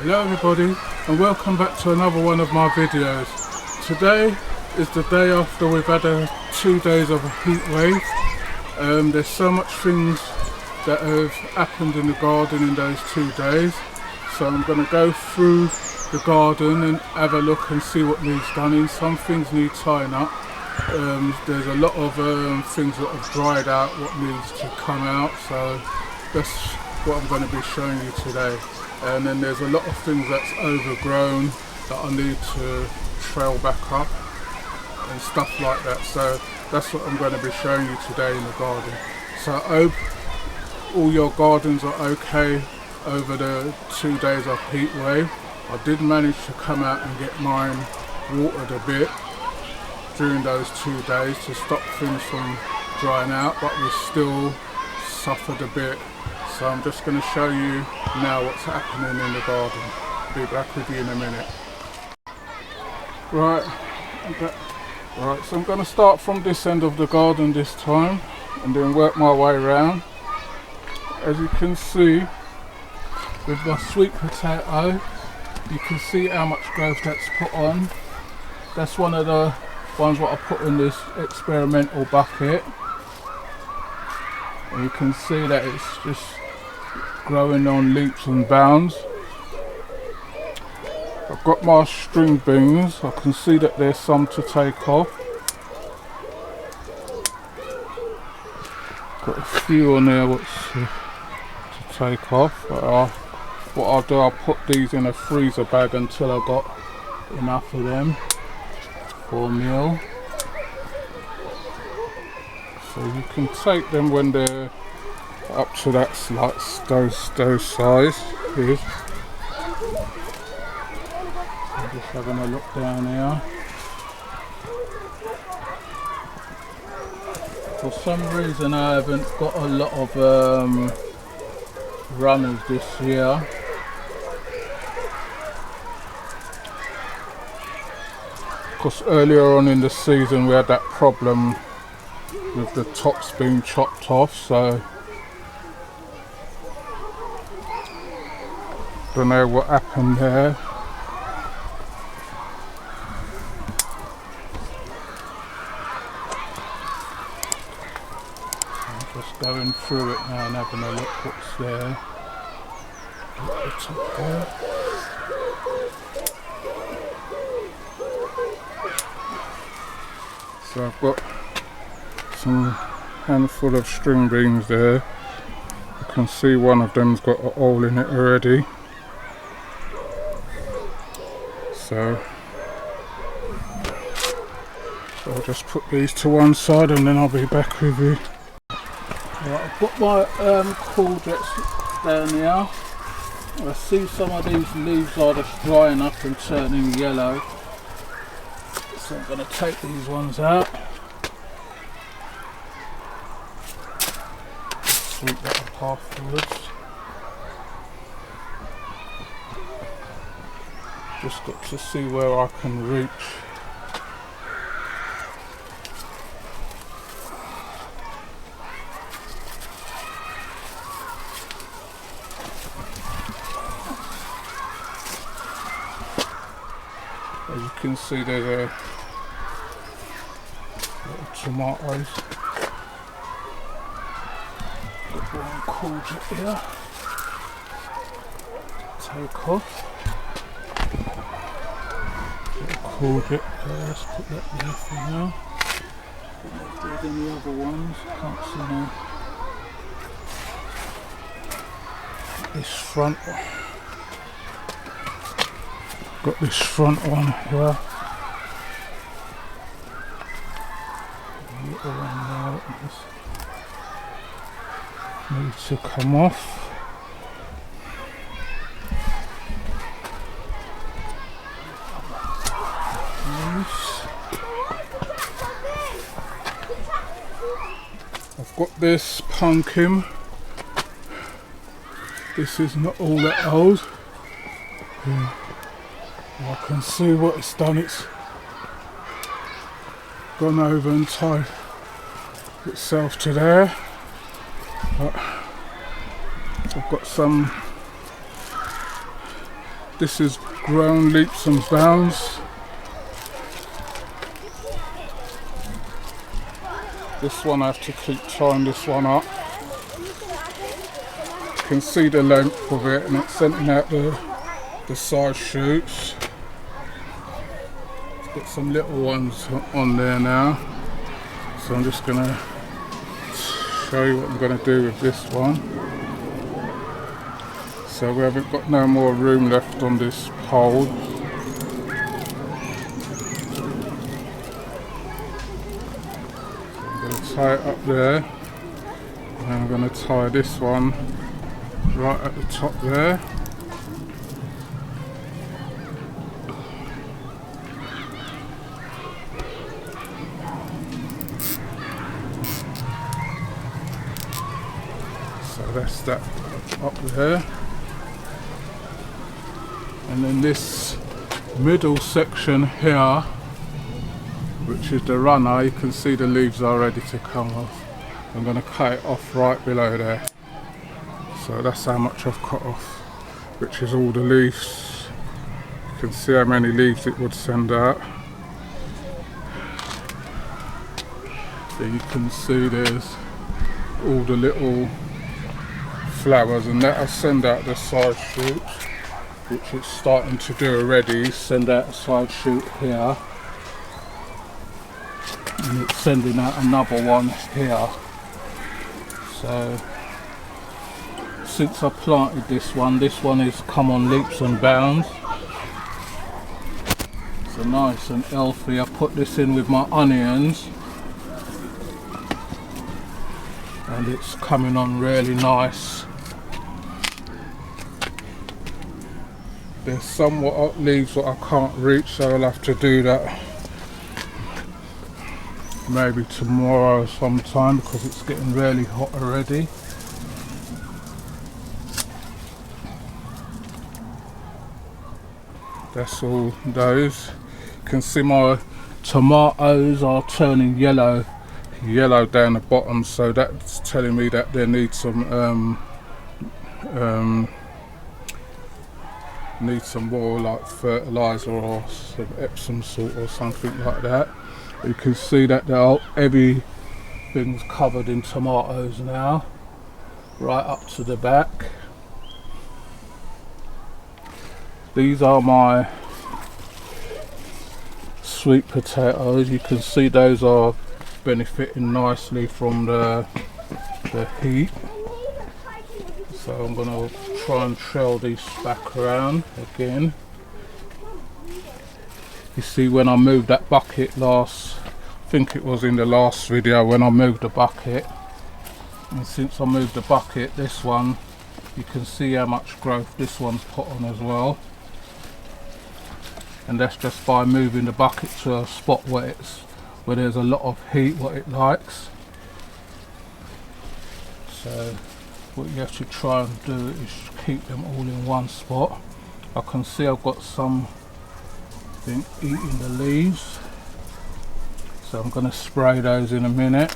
Hello everybody and welcome back to another one of my videos. Today is the day after we've had 2 days of a heat wave. There's so much things that have happened in the garden in those 2 days. So I'm going to go through the garden and have a look and see what needs done. Some things need tying up. There's a lot of things that have dried out, what needs to come out. So that's what I'm going to be showing you today. And then there's a lot of things that's overgrown that I need to trail back up and stuff like that. So that's what I'm going to be showing you today in the garden. So I hope all your gardens are okay over the 2 days of heat wave. I did manage to come out and get mine watered a bit during those 2 days to stop things from drying out, but we still suffered a bit. So I'm just going to show you now what's happening in the garden. Be back with you in a minute. Right, so I'm going to start from this end of the garden this time and then work my way around. As you can see with my sweet potato, you can see how much growth that's put on. That's one of the ones what I put in this experimental bucket. And you can see that it's just growing on leaps and bounds. I've got my string beans. I can see that there's some to take off. Got a few on there what's to take off. But what I'll do, I'll put these in a freezer bag until I've got enough of them for a meal. So you can take them when they're up to that like those size. Here. I'm just having a look down here. For some reason I haven't got a lot of runners this year. Because earlier on in the season we had that problem with the tops being chopped off, so don't know what happened there. I'm just going through it now and having a look what's there. At the top there. So I've got some handful of string beans there. You can see one of them's got a hole in it already. So I'll just put these to one side and then I'll be back with you. Right, I've got my courgettes down here. I see some of these leaves are just drying up and turning yellow. So I'm going to take these ones out. Sweep that up afterwards. Just got to see where I can reach. As you can see, there's a little tomatoes. Got one courgette here. Take off. Courgette there, let's put that there for now. I don't know if there's any other ones, can't see now. This front one. Got this front one here. Little one there, needs to come off. I've got this pumpkin. This is not all that old. I can see what it's done. It's gone over and tied itself to there. But I've got some This is grown leaps and bounds. This one I have to keep tying this one up. You can see the length of it, and it's sending out the side shoots. It's got some little ones on there now. So I'm just gonna show you what I'm gonna do with this one. So we haven't got no more room left on this pole. Tie it up there, and I'm going to tie this one right at the top there. So that's that up there, and then this middle section here, which is the runner, you can see the leaves are ready to come off. I'm going to cut it off right below there. So that's how much I've cut off, which is all the leaves. You can see how many leaves it would send out. Then you can see there's all the little flowers, and that'll send out the side shoots, which it's starting to do already. Send out a side shoot here. And it's sending out another one here. So since I planted this one is come on leaps and bounds. So nice and healthy. I put this in with my onions, and it's coming on really nice. There's somewhat leaves that I can't reach, so I'll have to do that maybe tomorrow sometime, because it's getting really hot already. That's all those. You can see my tomatoes are turning yellow down the bottom, so that's telling me that they need some more like fertilizer or some Epsom salt or something like that. You can see that everything's covered in tomatoes now, right up to the back. These are my sweet potatoes. You can see those are benefiting nicely from the heat. So I'm going to try and trail these back around again. You see, when I moved that bucket I think it was in the last video when I moved the bucket, and since I moved the bucket, this one, you can see how much growth this one's put on as well. And that's just by moving the bucket to a spot where there's a lot of heat, what it likes. So what you have to try and do is keep them all in one spot. I can see I've got some eating the leaves, so I'm going to spray those in a minute.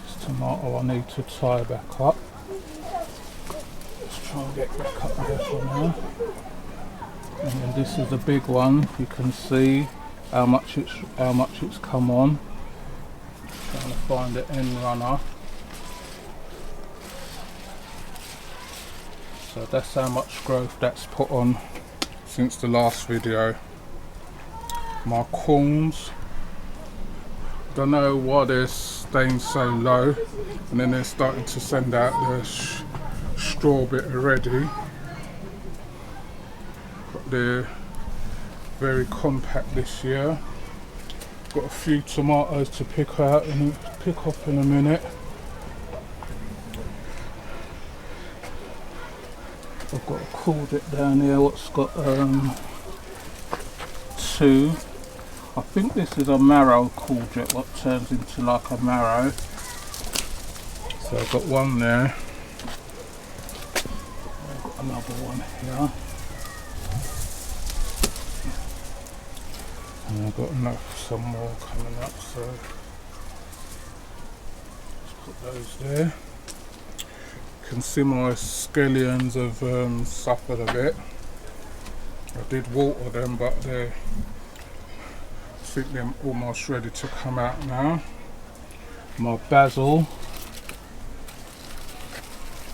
This tomato I need to tie back up. Let's try and get back up there for now. And then this is the big one. You can see how much it's come on. Trying to find the end runner. So that's how much growth that's put on since the last video. My corns, don't know why they're staying so low, and then they're starting to send out the straw bit already. But they're very compact this year. Got a few tomatoes to pick off in a minute. I've got a courgette down here what's got two. I think this is a marrow courgette, what turns into like a marrow. So I've got one there. I've got another one here. And I've got some more coming up, so let's put those there. can see my scallions have suffered a bit. I did water them, but I think they're almost ready to come out now. My basil,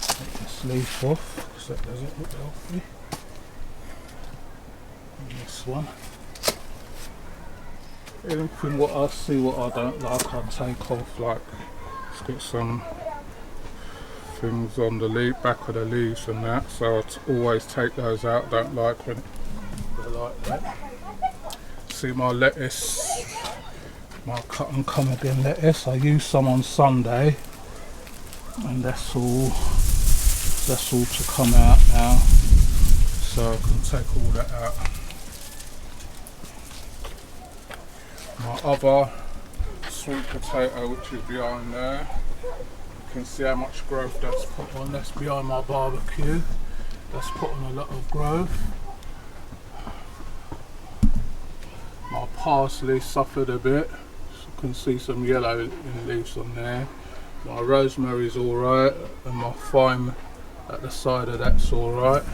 take this leaf off because that doesn't look healthy. And this one. Anything what I see what I don't like, I take off. Like it's got some things on the leaf, back of the leaves and that, so I always take those out. Don't like when they're like that. See my lettuce, my cut and come again lettuce. I used some on Sunday, and that's all to come out now, so I can take all that out. My other sweet potato, which is behind there, you can see how much growth that's put on. That's behind my barbecue. That's put on a lot of growth. My parsley suffered a bit. You can see some yellow in leaves on there. My rosemary's alright, and my thyme at the side of that's alright.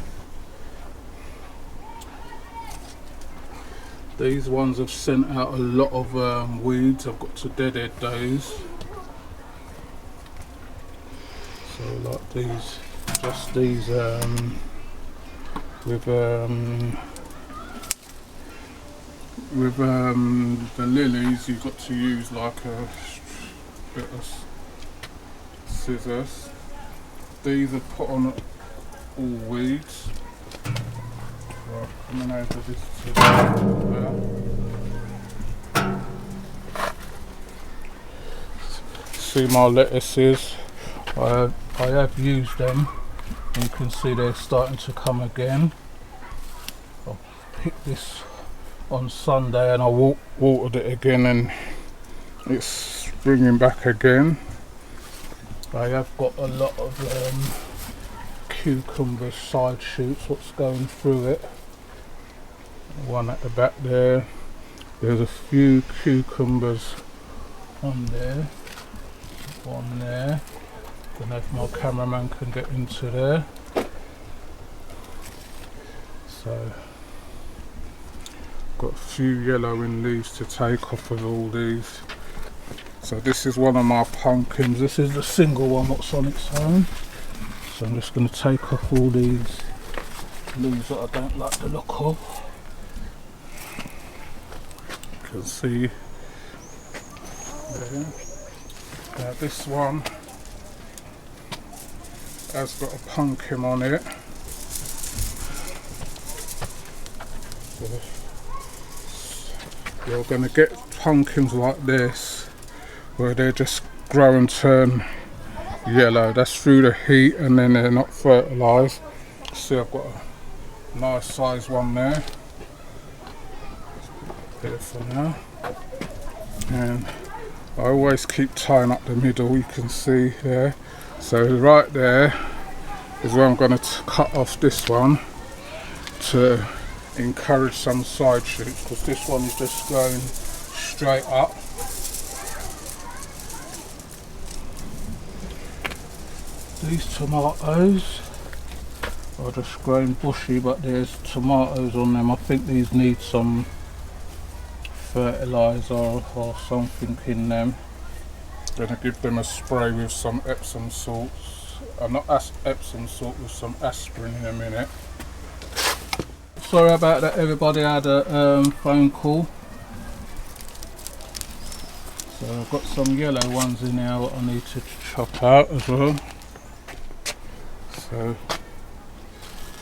These ones have sent out a lot of weeds. I've got to deadhead those. So like these, just these with the lilies, you've got to use like a bit of scissors. These are put on all weeds. Right, coming over this to there. See my lettuces, I have used them. You can see they're starting to come again. I picked this on Sunday and I watered it again, and it's springing back again. I have got a lot of cucumber side shoots, what's going through it. One at the back there. There's a few cucumbers on there. One there. Don't know if my cameraman can get into there. So got a few yellowing leaves to take off of all these. So this is one of my pumpkins. This is the single one that's on its own. So I'm just going to take off all these leaves that I don't like the look of. You can see there. Now this one has got a pumpkin on it. So you're going to get pumpkins like this where they just grow and turn yellow. That's through the heat, and then they're not fertilised. See, I've got a nice size one there. There for now. And I always keep tying up the middle, you can see there. So right there is where I'm going to cut off this one to encourage some side shoots, because this one is just going straight up. These tomatoes are just growing bushy, but there's tomatoes on them. I think these need some fertiliser or something in them. Gonna give them a spray with some Epsom salts. Not Epsom salt, with some aspirin in a minute. Sorry about that, everybody. I had a phone call. So I've got some yellow ones in there that I need to chop out as well. So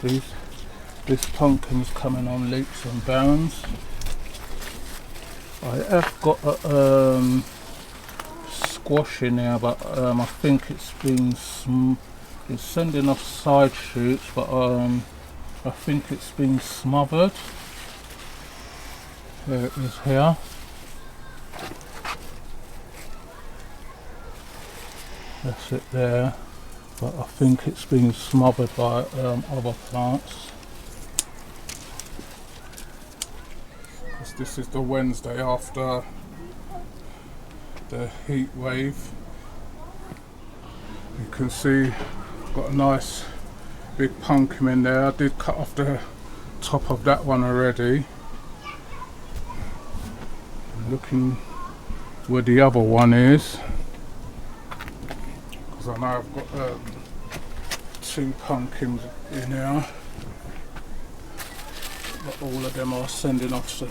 this pumpkin's coming on leaps and bounds. I have got a squash in there, but I think it's been it's sending off side shoots, but I think it's been smothered. There it is here. That's it there. But I think it's been smothered by other plants. This is the Wednesday after the heat wave. You can see got a nice big pumpkin in there. I did cut off the top of that one already. I'm looking where the other one is, because I know I've got 2 pumpkins in here, but all of them are sending off, so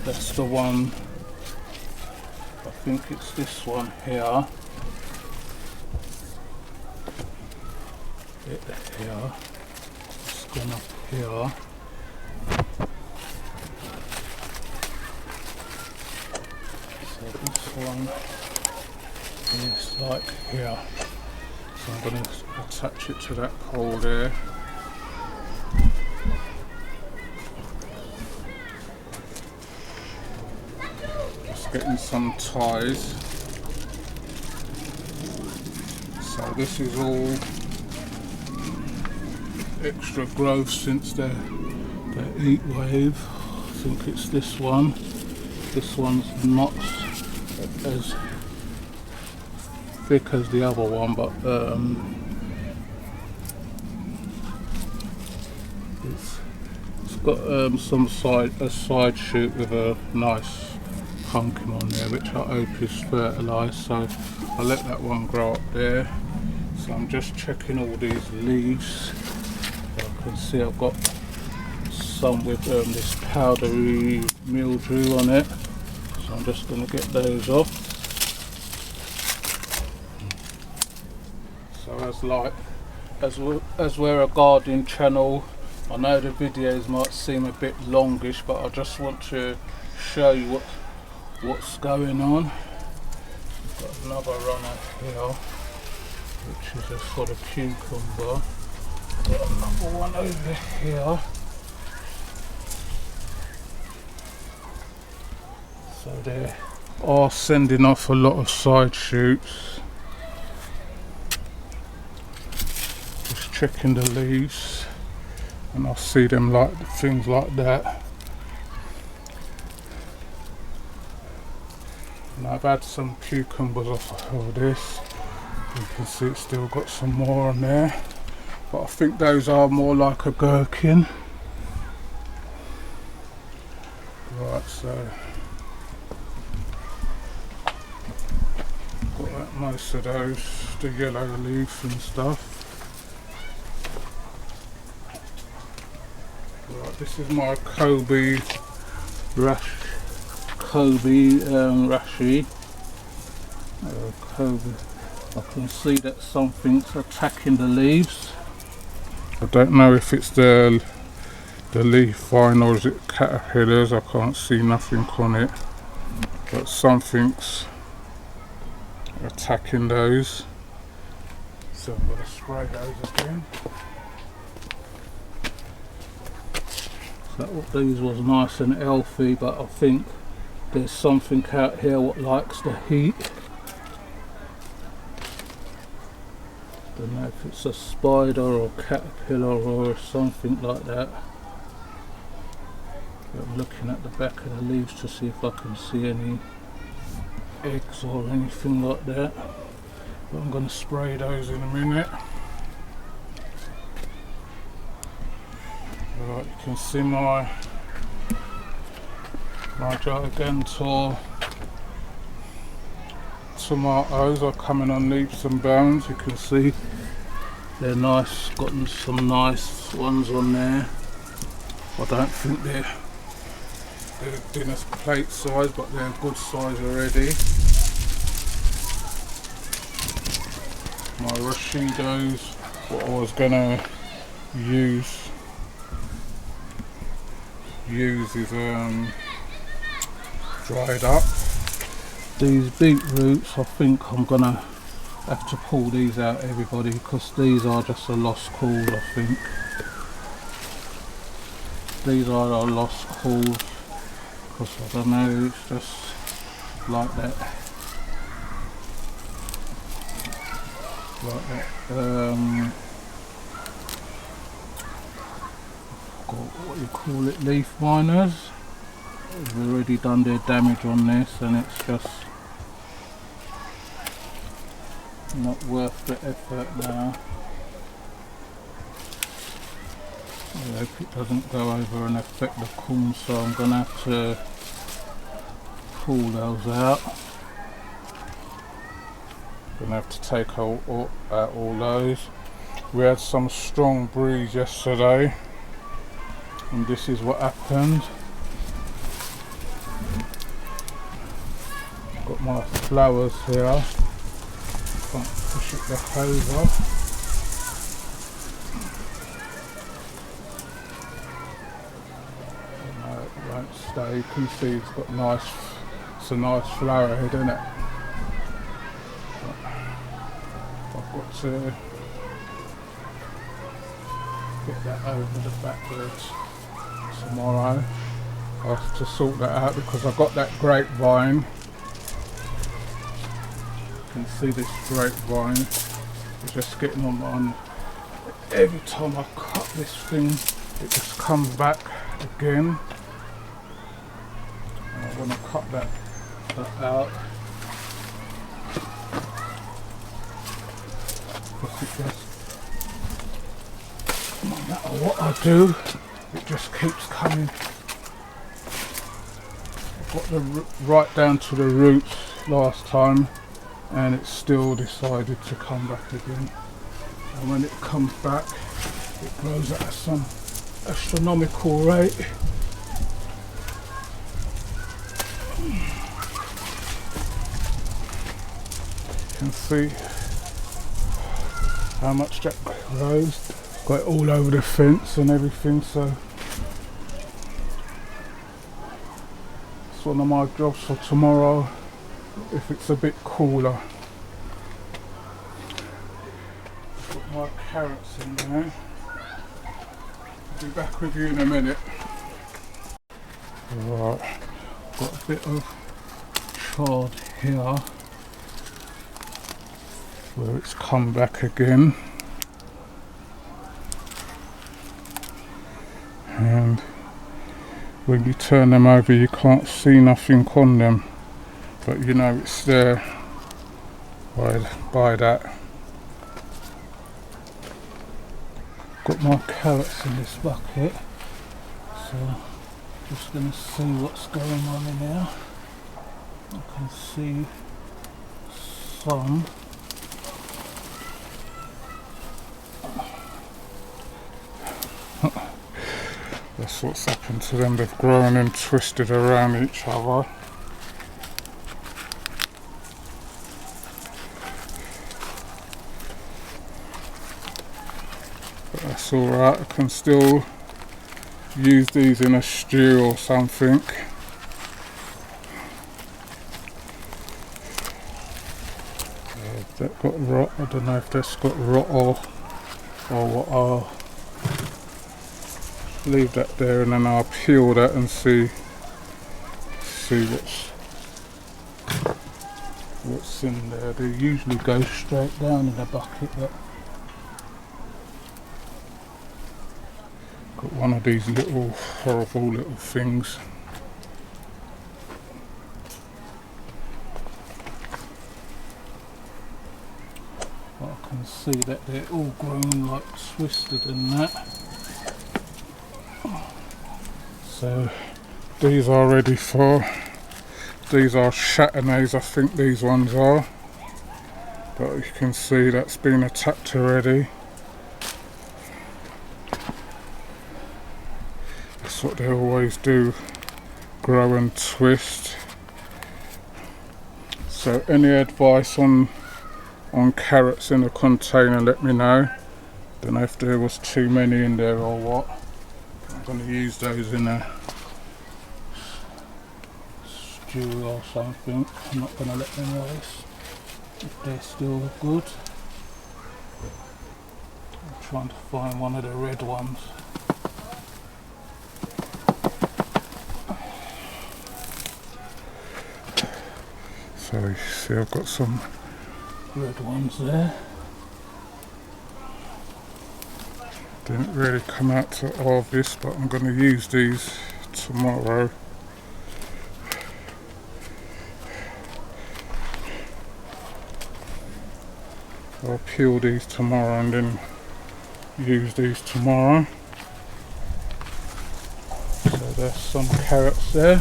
that's the one. I think it's this one here. Here, it's gone up here. So this one is like here. So I'm going to attach it to that pole there. Just getting some ties. So this is all extra growth since the Heatwave. I think it's this one. This one's not as thick as the other one, but it's got a side shoot with a nice pumpkin on there, which I hope is fertilised. So I'll let that one grow up there. So I'm just checking all these leaves. I can see I've got some with this powdery mildew on it, so I'm just going to get those off. So as we're a gardening channel, I know the videos might seem a bit longish, but I just want to show you what's going on. I've got another runner here, which is just for the cucumber. Got another one over here. So they are sending off a lot of side shoots. Just checking the leaves, and I see them like things like that. And I've had some cucumbers off of this. You can see it's still got some more on there. But I think those are more like a gherkin. Right, so got most of those, the yellow leaf and stuff. Right, this is my Kobe rashi. Kobe. I can see that something's attacking the leaves. I don't know if it's the leaf vine or is it caterpillars. I can't see nothing on it, but something's attacking those. So I'm going to spray those again. So these was nice and healthy, but I think there's something out here what likes the heat. Don't know if it's a spider or caterpillar or something like that. I'm looking at the back of the leaves to see if I can see any eggs or anything like that. But I'm going to spray those in a minute. Right, you can see my Gigantor tomatoes are coming on leaps and bounds. You can see they're nice, gotten some nice ones on there. I don't think they're dinner plate size, but they're good size already. My Rashidos, what I was gonna use is dried up. These beetroots, I think I'm gonna have to pull these out, everybody, because these are just a lost cause. I think these are a lost cause, because I don't know, it's just like that, what you call it, leaf miners. They've already done their damage on this, and it's just not worth the effort now. I hope it doesn't go over and affect the corn, so I'm going to have to pull those out. I'm going to have to take out all those. We had some strong breeze yesterday, and this is what happened. Got my flowers here. Can't push it back over. No, it won't stay. You can see it's got it's a nice flower head, isn't it? I've got to get that over the backwards tomorrow. I have to sort that out because I've got that grapevine. You can see this grapevine is just getting on. Every time I cut this thing, it just comes back again. And I want to cut that out. Because it just, no matter what I do, it just keeps coming. I got right down to the roots last time, and it still decided to come back again. And when it comes back, it grows at some astronomical rate. You can see how much that grows. Got it all over the fence and everything, so it's one of my jobs for tomorrow if it's a bit cooler. Put my carrots in there. I'll be back with you in a minute. Right, got a bit of chard here where it's come back again. And when you turn them over, you can't see nothing on them, but you know it's there by that. Got my carrots in this bucket, so just going to see what's going on in here. I can see some. That's what's happened to them. They've grown and twisted around each other. But that's alright, I can still use these in a stew or something. That got rot. I don't know if that's got rot or what. Leave that there, and then I'll peel that and see what's in there. They usually go straight down in the bucket, but got one of these little horrible little things. But I can see that they're all grown like twisted and that. So these are ready for, these are Chardonnays, I think these ones are, but you can see that's been attacked already. That's what they always do, grow and twist. So any advice on carrots in a container, let me know. Don't know if there was too many in there or what. I'm going to use those in a stew or something. I'm not going to let them waste if they're still good. I'm trying to find one of the red ones. So you see I've got some red ones there. Didn't really come out to obvious, but I'm going to use these tomorrow. I'll peel these tomorrow and then use these tomorrow. There's some carrots there.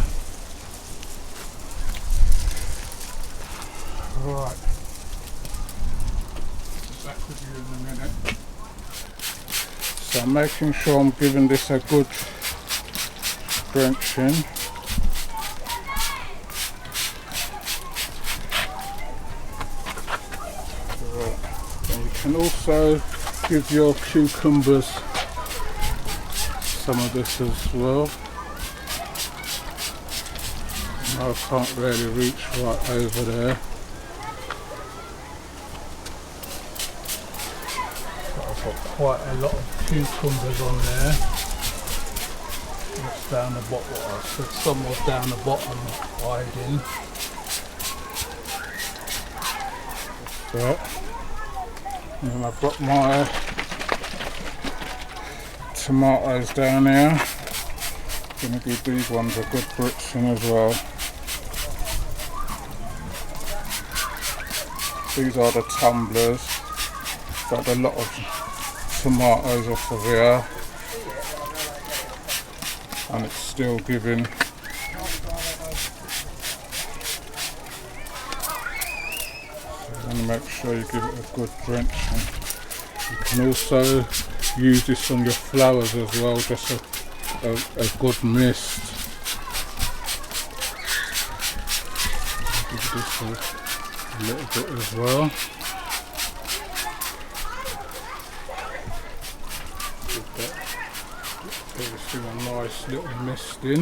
Right, back with you in a minute. So I'm making sure I'm giving this a good drenching. Right. And you can also give your cucumbers some of this as well. I can't really reach right over there. But I've got quite a lot of cucumbers on there. It's down the bottom. I said some was down the bottom hiding. That. And then I've got my tomatoes down here. Gonna give these ones a good blitzing as well. These are the tumblers. Got a lot of tomatoes off of here, and it's still giving. So you want to make sure you give it a good drenching. You can also use this on your flowers as well, just a good mist. Give this a little bit as well. Give everything a nice little mist in.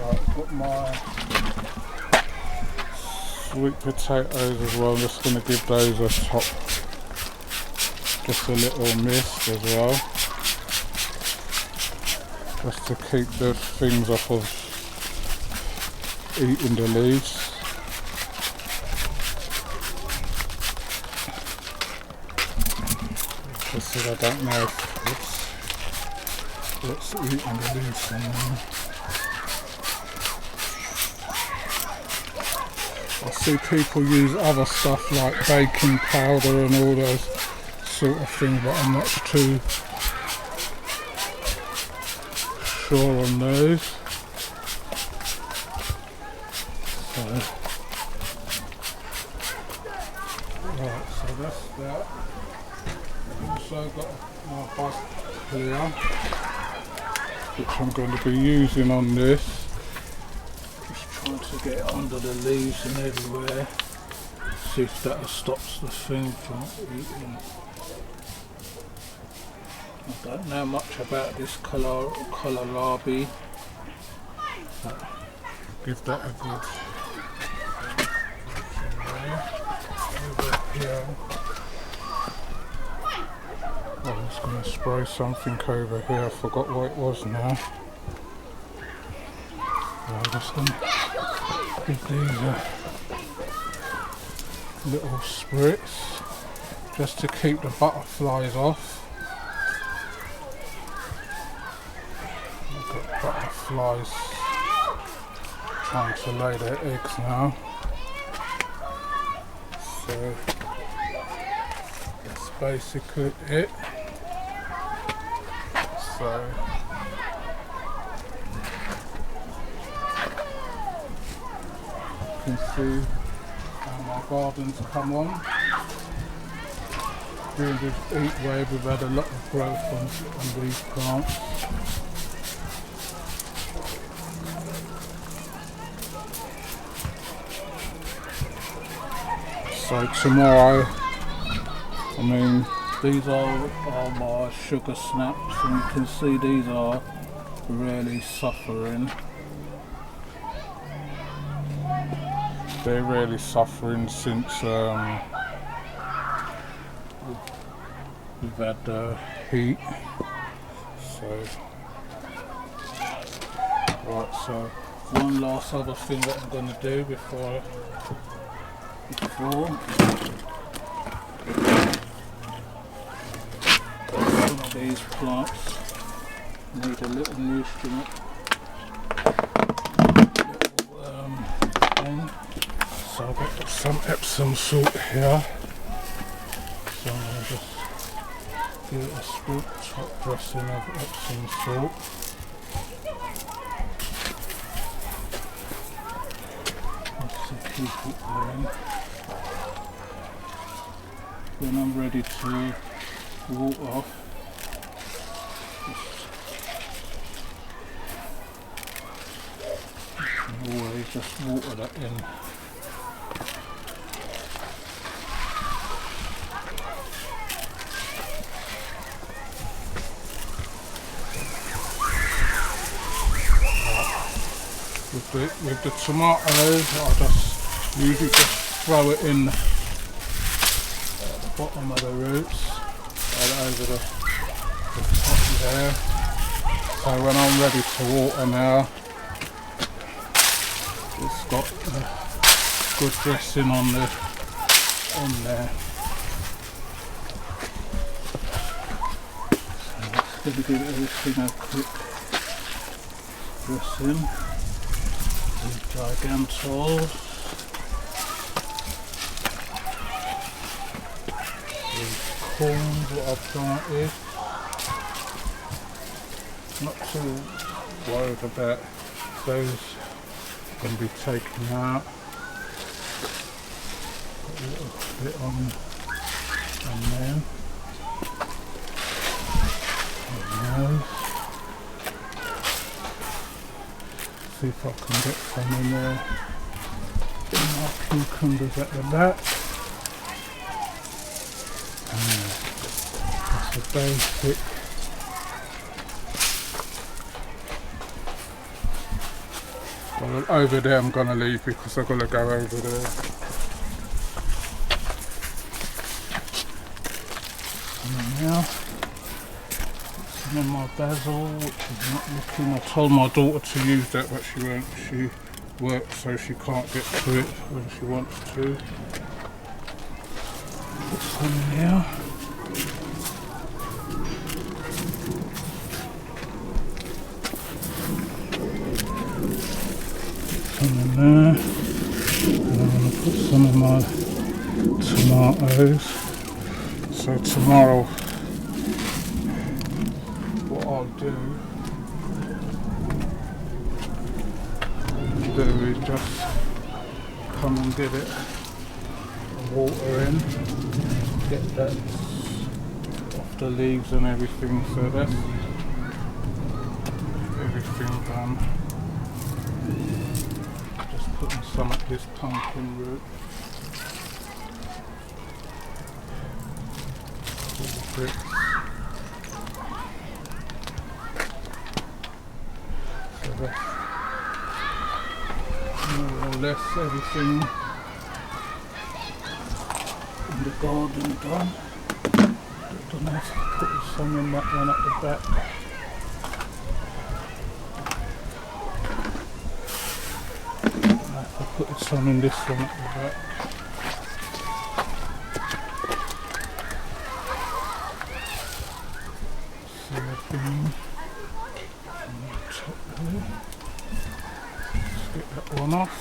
Right, got my sweet potatoes as well. I'm just going to give those a top, just a little mist as well, just to keep the things off of eating the leaves. Just so I don't know if what's eating the leaves somewhere. I see people use other stuff like baking powder and all those sort of things, but I'm not too sure on those. Right, so that's that. Also got my bug here, which I'm going to be using on this. Just trying to get it under the leaves and everywhere. See if that stops the thing from eating. I don't know much about this kohlrabi. Give that a good over here. I was going to spray something over here. I forgot what it was now. I'm just going to give these a little spritz just to keep the butterflies off. I've got butterflies trying to lay their eggs now. So that's basically it. So you can see how my garden's come on. During this heat wave we've had a lot of growth on these plants. So tomorrow, I mean, these are my sugar snaps, and you can see these are really suffering. They're really suffering since we've had the heat. So, right, so one last other thing that I'm going to do before some of these plants need a little nutrient, thing. So I've got some Epsom salt here, so I'm going to just give it a top dressing of Epsom salt. keep it going. When I'm ready to water off, always just water that in. With the tomatoes, I'll just usually just throw it in at the bottom of the roots and over the top there. So when I'm ready to water now, it's got good dressing on there. So let's give everything a quick dressing. Gigantos. These corns that I've planted. Not too worried about those going to be taken out. Put a little bit on there. See if I can get some in there. In my cucumbers at the back. That's a basic. Well, over there I'm going to leave because I've got to go over there. And now, some of my basil, which is not looking. I told my daughter to use that, but she won't. She works, so she can't get to it when she wants to. Put some in here. Some in there. And I'm going to put some of my tomatoes. So tomorrow, what I'll do is just come and give it water in, get that off the leaves and everything, so that's everything done. Just putting some of this pumpkin root. So that's more or less everything in the garden done. I don't know if I put some in that one at the back. I put some in this one at the back. Let's get that one off.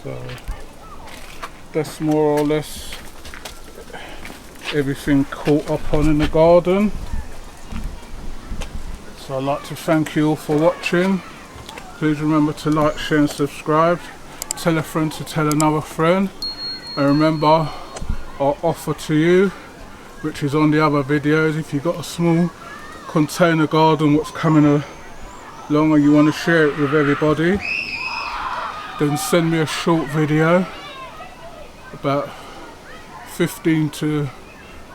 So that's more or less everything caught up on in the garden. So I'd like to thank you all for watching. Please remember to like, share and subscribe. Tell a friend to tell another friend. And remember our offer to you, which is on the other videos. If you've got a small container garden what's coming along and you want to share it with everybody, then send me a short video about 15 to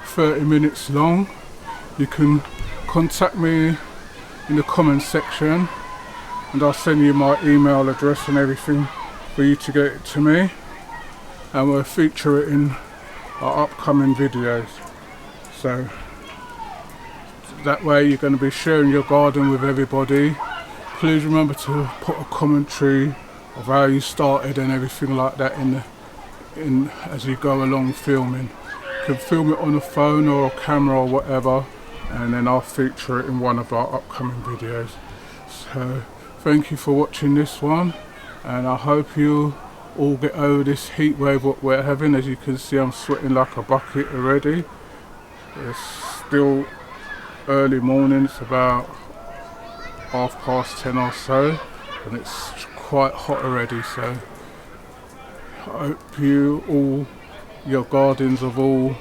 30 minutes long. You can contact me in the comment section and I'll send you my email address and everything for you to get it to me, and we'll feature it in our upcoming videos. So that way you're going to be sharing your garden with everybody. Please remember to put a commentary of how you started and everything like that in as you go along filming. You can film it on a phone or a camera or whatever, and then I'll feature it in one of our upcoming videos. So thank you for watching this one, and I hope you all get over this heat wave what we're having. As you can see, I'm sweating like a bucket already. It's still early morning, it's about 10:30 or so, and it's quite hot already, so I hope you all, your gardens have all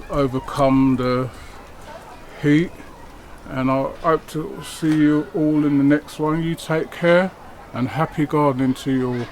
overcome the heat, and I hope to see you all in the next one. You take care, and happy gardening to you all.